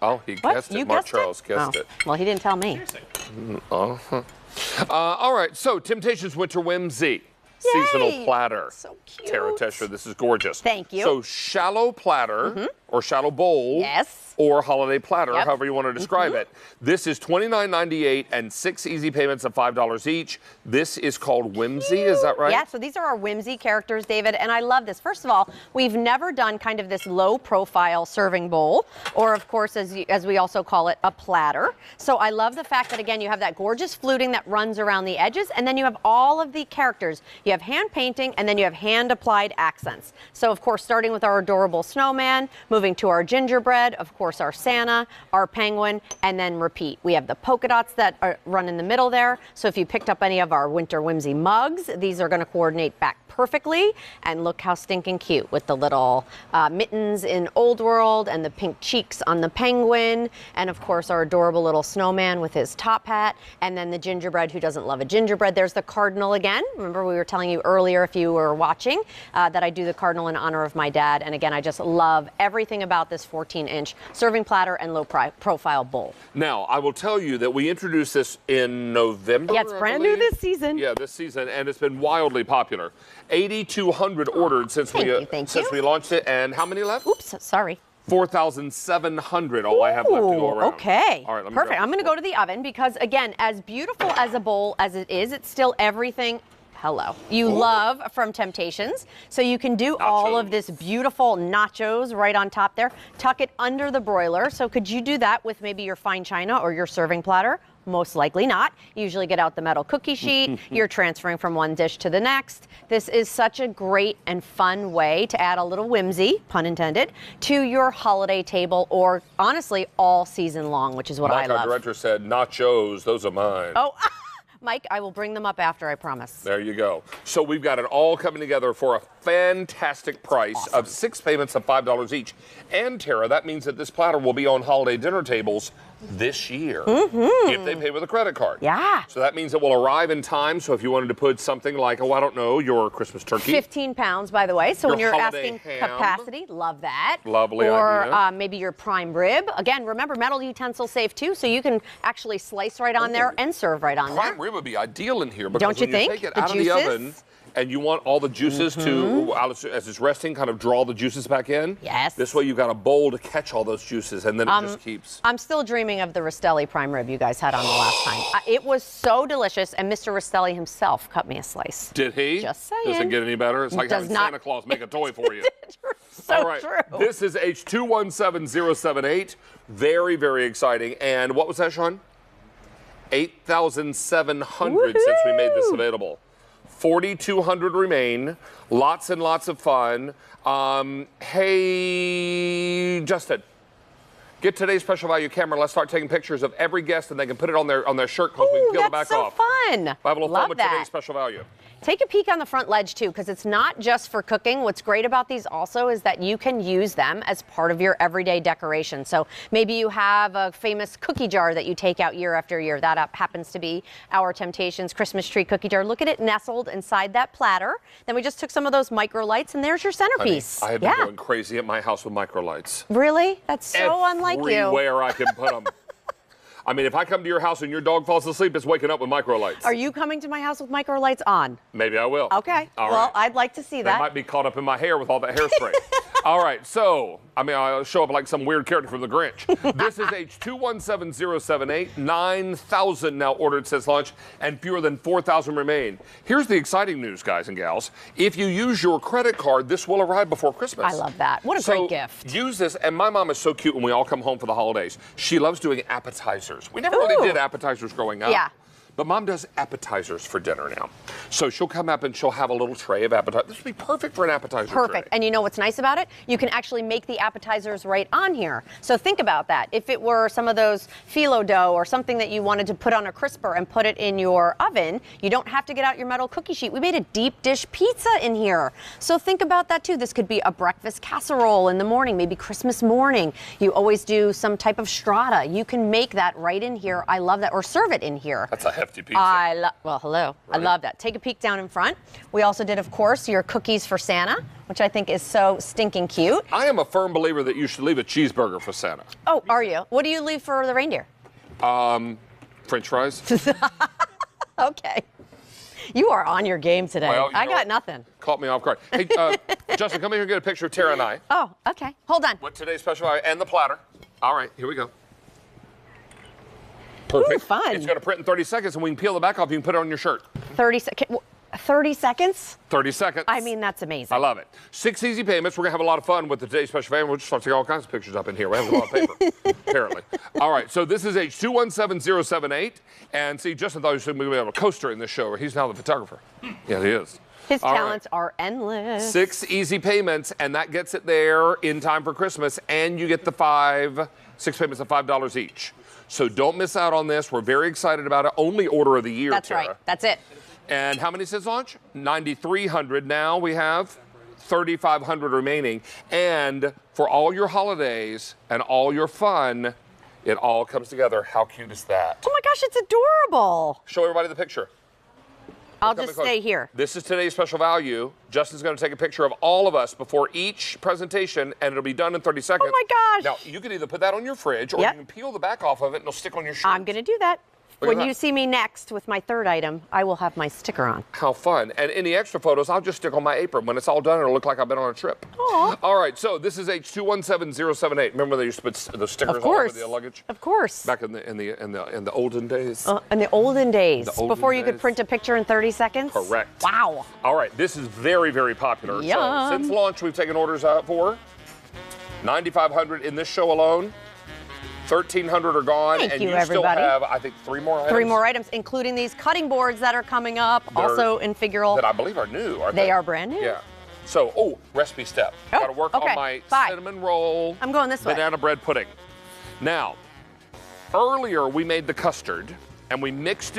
Oh, he guessed it. Mark Charles guessed it. Well, he didn't tell me. All right, so Temp-tations Winter Whimsy. Seasonal platter. So cute. Tara Tesher, this is gorgeous. Thank you. So shallow platter or shallow bowl. Yes. Or holiday platter, however you want to describe it. This is $29.98 and 6 easy payments of $5 each. This is called Whimsy, is that right? Yeah, so these are our Whimsy characters, David, and I love this. First of all, we've never done kind of this low-profile serving bowl, or of course, as we also call it, a platter. So I love the fact that, again, you have that gorgeous fluting that runs around the edges, and then you have all of the characters. You have hand painting, and then you have hand-applied accents. So, of course, starting with our adorable snowman, moving to our gingerbread, of course, our Santa, our penguin, and then repeat. We have the polka dots that run in the middle there. So if you picked up any of our Winter Whimsy mugs, these are going to coordinate back perfectly. And look how stinking cute with the little mittens in Old World and the pink cheeks on the penguin. And of course, our adorable little snowman with his top hat. And then the gingerbread, who doesn't love a gingerbread? There's the cardinal again. Remember, we were telling you earlier, if you were watching, that I do the cardinal in honor of my dad. And again, I just love everything about this 14-inch serving platter and low-profile bowl. Now, I will tell you that we introduced this in November. Yeah, it's brand new this season. Yeah, this season, and it's been wildly popular. 8,200 ordered since we launched it, and how many left? Oops, sorry. 4,700. All I have left to go around. Okay. All right, let me perfect. I'm going to go to the oven because, again, as beautiful as a bowl as it is, it's still everything. Hello. You love from Temp-tations. So you can do all of this beautiful nachos right on top there. Tuck it under the broiler. So could you do that with maybe your fine china or your serving platter? Most likely not. You usually get out the metal cookie sheet. You're transferring from one dish to the next. This is such a great and fun way to add a little whimsy, pun intended, to your holiday table or honestly all season long, which is what I love. Our director said, nachos, those are mine. Oh, Mike, I will bring them up after, I promise. There you go. So we've got it all coming together for a fantastic price of 6 payments of $5 each. And Tara, that means that this platter will be on holiday dinner tables this year if they pay with a credit card. Yeah. So that means it will arrive in time. So if you wanted to put something like, oh, I don't know, your Christmas turkey. 15 pounds, by the way. So when you're asking ham. capacity, love that. Lovely idea. Or maybe your prime rib. Again, remember, metal utensil safe too, so you can actually slice right on there and serve right on there. Prime rib would be ideal in here because don't you when think? You take it out of the oven, and you want all the juices to, as it's resting, kind of draw the juices back in. Yes. This way you've got a bowl to catch all those juices, and then it just keeps. I'm still dreaming of the Rastelli prime rib you guys had on the last time. It was so delicious, and Mr. Rastelli himself cut me a slice. Did he? Just saying. Does it get any better? It's like having Santa Claus make a toy for you. So all right. true. This is H217078. Very, very exciting. And what was that, Sean? 8,700 since we made this available. 4,200 remain. Lots and lots of fun. Hey, Justin, get today's special value camera. Let's start taking pictures of every guest, and they can put it on their shirt because we can peel the back off. That's so fun. We'll have a little fun with today's special value. Take a peek on the front ledge too, because it's not just for cooking. What's great about these also is that you can use them as part of your everyday decoration. So maybe you have a famous cookie jar that you take out year after year. That happens to be our Temp-tations Christmas tree cookie jar. Look at it nestled inside that platter. Then we just took some of those micro lights, and there's your centerpiece. Honey, I have been going crazy at my house with micro lights. Really? That's so unlike you. Everywhere I can put them. I mean, if I come to your house and your dog falls asleep, it's waking up with micro lights. Are you coming to my house with micro lights on? Maybe I will. Okay. Well, I'd like to see that. That might be caught up in my hair with all that hairspray. All right. So, I mean, I'll show up like some weird character from The Grinch. This is H217078. 9,000 now ordered since launch, and fewer than 4,000 remain. Here's the exciting news, guys and gals. If you use your credit card, this will arrive before Christmas. I love that. What a great gift. Use this, and my mom is so cute when we all come home for the holidays. She loves doing appetizers. We never really did appetizers growing up. Yeah. But Mom does appetizers for dinner now. So she'll come up and she'll have a little tray of appetizers. This would be perfect for an appetizer Perfect. tray. And you know what's nice about it? You can actually make the appetizers right on here. So think about that. If it were some of those phyllo dough or something that you wanted to put on a crisper and put it in your oven, you don't have to get out your metal cookie sheet. We made a deep dish pizza in here. So think about that too. This could be a breakfast casserole in the morning, maybe Christmas morning. You always do some type of strata. You can make that right in here. I love that. Or serve it in here. That's a heavy hefty pizza. Well, hello. Right. I love that. Take a peek down in front. We also did, of course, your cookies for Santa, which I think is so stinking cute. I am a firm believer that you should leave a cheeseburger for Santa. Oh, are you? What do you leave for the reindeer? French fries. Okay. You are on your game today. Well, I got nothing. Caught me off guard. Hey, Justin, come here and get a picture of Tara and I. Oh, okay. Hold on. With today's special and the platter. All right, here we go. Perfect. Ooh, fun. It's going to print in 30 seconds, and we can peel the back off. You can put it on your shirt. 30 seconds? 30 seconds. I mean, that's amazing. I love it. 6 easy payments. We're going to have a lot of fun with the Today's Special Family. We'll just start taking all kinds of pictures up in here. We have a lot of paper, apparently. All right, so this is H217078. And see, Justin thought he was going to be able to coaster in this show, or he's now the photographer. Yeah, he is. His All talents are endless. 6 easy payments, and that gets it there in time for Christmas, and you get the 6 payments of $5 each. So don't miss out on this. We're very excited about it. Only order of the year, That's Tara. right. That's it. And how many since launch? 9,300. Now we have 3,500 remaining. And for all your holidays and all your fun, it all comes together. How cute is that? Oh my gosh, it's adorable. Show everybody the picture. I'll just stay here. This is today's special value. Justin's going to take a picture of all of us before each presentation, and it'll be done in 30 seconds. Oh my gosh. Now, you can either put that on your fridge, or you can peel the back off of it, and it'll stick on your shirt. I'm going to do that. Look at When you that. see me next with my third item, I will have my sticker on. How fun. And any extra photos, I'll just stick on my apron. When it's all done, it'll look like I've been on a trip. Aw. All right, so this is H217078. Remember they used to put the stickers all over the luggage? Of course. Back in the olden days? In the olden days, The olden before you could days. print a picture in 30 seconds? Correct. Wow. All right, this is very, very popular. So Yum. since launch, we've taken orders out for 9,500 in this show alone. 1,300 are gone, Thank and you, you everybody. still have, I think, 3 more items. 3 more items, including these cutting boards that are coming up, also in figural. That I believe are new, aren't they? They are brand new. Yeah. So, recipe step. Oh, Got to work okay. on my Bye. cinnamon roll. I'm going this way. Banana bread pudding. Now, earlier we made the custard, and we mixed it